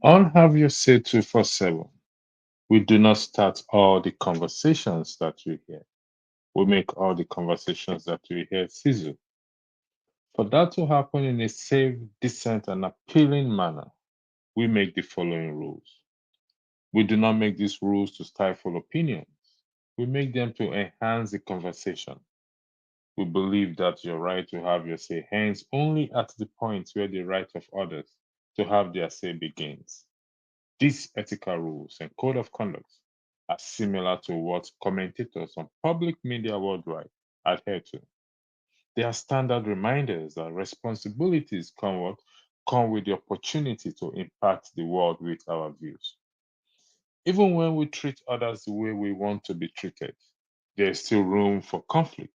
On Have Your Say 247, we do not start all the conversations that we hear. We make all the conversations that we hear sizzle. For that to happen in a safe, decent, and appealing manner, we make the following rules. We do not make these rules to stifle opinions. We make them to enhance the conversation. We believe that your right to have your say ends only at the point where the right of others to have their say begins. These ethical rules and code of conduct are similar to what commentators on public media worldwide adhere to. They are standard reminders that responsibilities come with the opportunity to impact the world with our views. Even when we treat others the way we want to be treated, there is still room for conflict.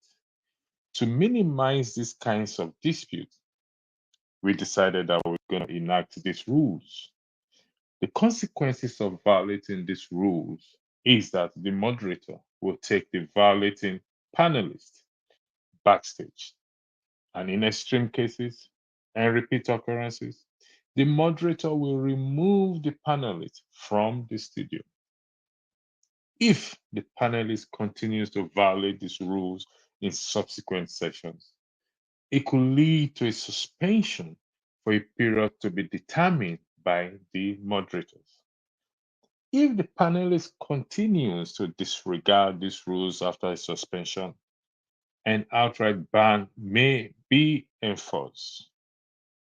To minimize these kinds of disputes, we decided that we're going to enact these rules. The consequences of violating these rules is that the moderator will take the violating panelist backstage. And in extreme cases and repeat occurrences, the moderator will remove the panelist from the studio. If the panelist continues to violate these rules in subsequent sessions, it could lead to a suspension for a period to be determined by the moderators. If the panelist continues to disregard these rules after a suspension, an outright ban may be enforced.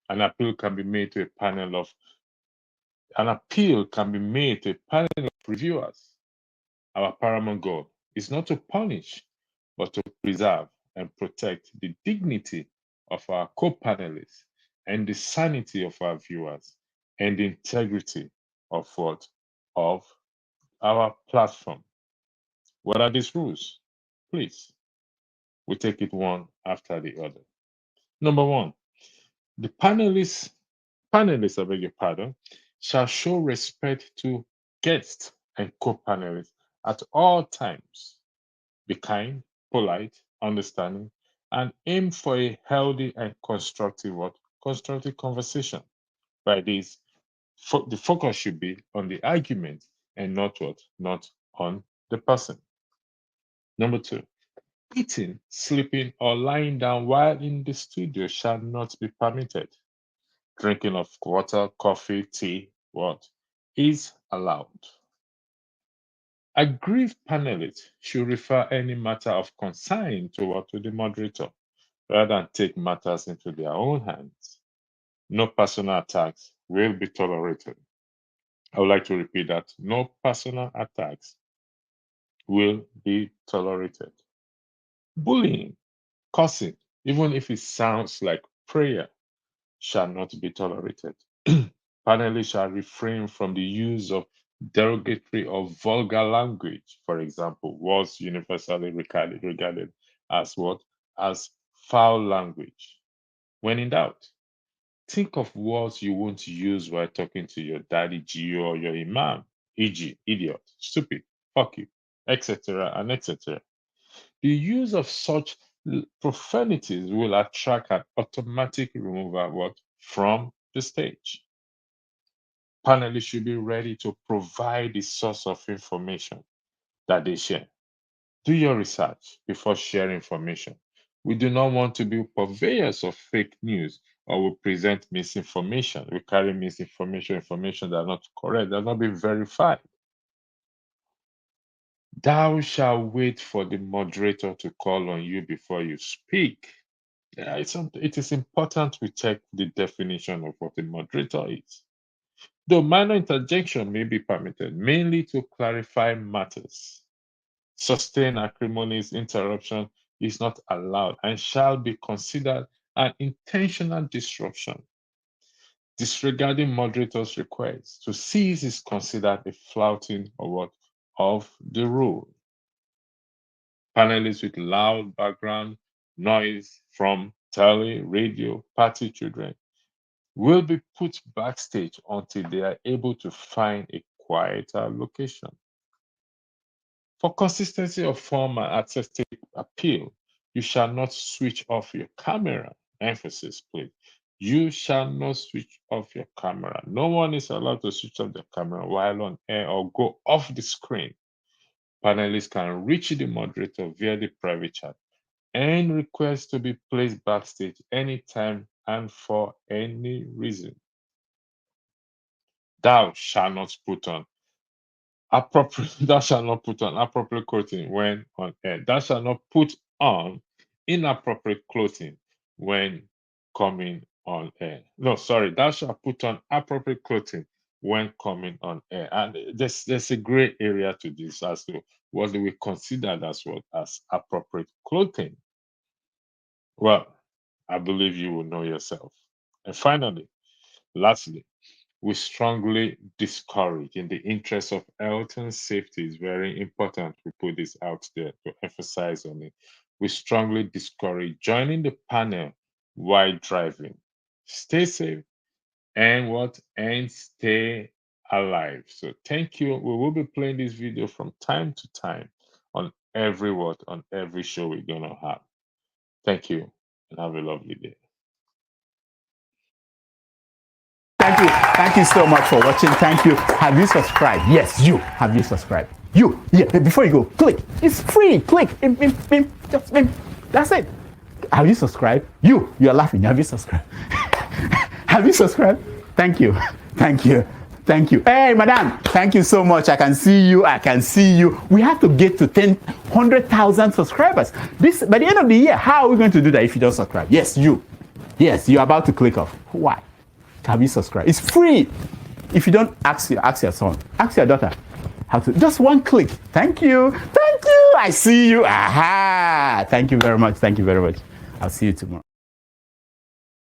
An appeal can be made to a panel of an appeal can be made to a panel of reviewers. Our paramount goal is not to punish, but to preserve and protect the dignity of our co-panelists and the sanity of our viewers and the integrity of what of our platform. What are these rules? Please, we take it one after the other. Number one, the panelists, I beg your pardon, shall show respect to guests and co-panelists at all times. Be kind, polite, understanding, and aim for a healthy and constructive what? Constructive conversation. By this, the focus should be on the argument and not what? Not on the person. Number two, eating, sleeping, or lying down while in the studio shall not be permitted. Drinking of water, coffee, tea, what is allowed. Aggrieved panelists should refer any matter of concern to what to the moderator rather than take matters into their own hands. No personal attacks will be tolerated. I would like to repeat that no personal attacks will be tolerated. Bullying, cursing, even if it sounds like prayer, shall not be tolerated. Panelists shall refrain from the use of derogatory or vulgar language, for example, words universally regarded as what? As foul language. When in doubt, think of words you won't use while talking to your daddy, Gio, or your imam, e.g., idiot, stupid, fuck you, etc., and etc. The use of such profanities will attract an automatic removal what? From the stage. Panelists should be ready to provide the source of information that they share. Do your research before sharing information. We do not want to be purveyors of fake news or we present misinformation. We carry misinformation, information that are not correct, that are not being verified. Thou shalt wait for the moderator to call on you before you speak. Yeah, it is important we check the definition of what a moderator is. Though minor interjection may be permitted, mainly to clarify matters. Sustained acrimonious interruption is not allowed and shall be considered an intentional disruption. Disregarding moderator's request to cease is considered a flouting of what? Of the rule. Panelists with loud background noise from tele, radio, party children will be put backstage until they are able to find a quieter location. For consistency of form and artistic appeal, you shall not switch off your camera. Emphasis, please. You shall not switch off your camera. No one is allowed to switch off the camera while on air or go off the screen. Panelists can reach the moderator via the private chat and request to be placed backstage anytime and for any reason. Thou shalt not put on thou shalt not put on appropriate clothing when on air. Thou shalt not put on inappropriate clothing when coming on air. No, sorry, thou shalt put on appropriate clothing when coming on air. And there's a gray area to this as to what do we consider as appropriate clothing. Well, I believe you will know yourself. And finally, lastly, we strongly discourage, in the interest of health and safety, is very important we put this out there to emphasize on it. We strongly discourage joining the panel while driving. Stay safe and stay alive. So thank you. We will be playing this video from time to time on every show we're gonna have. Thank you and have a lovely day. Thank you so much for watching. Thank you. Have you subscribed? Yes, you. Have you subscribed? You. Yeah, before you go, click. It's free. Click. Just that's it. Have you subscribed? You are laughing. Have you subscribed? Have you subscribed? Thank you. Thank you. Thank you. Hey, madam. Thank you so much. I can see you. I can see you. We have to get to 100,000 subscribers. This by the end of the year. How are we going to do that if you don't subscribe? Yes, you. Yes, you're about to click off. Why? Have you subscribed? It's free. If you don't, ask your son, ask your daughter how to. Just one click. Thank you. Thank you. I see you. Aha. Thank you very much. Thank you very much. I'll see you tomorrow.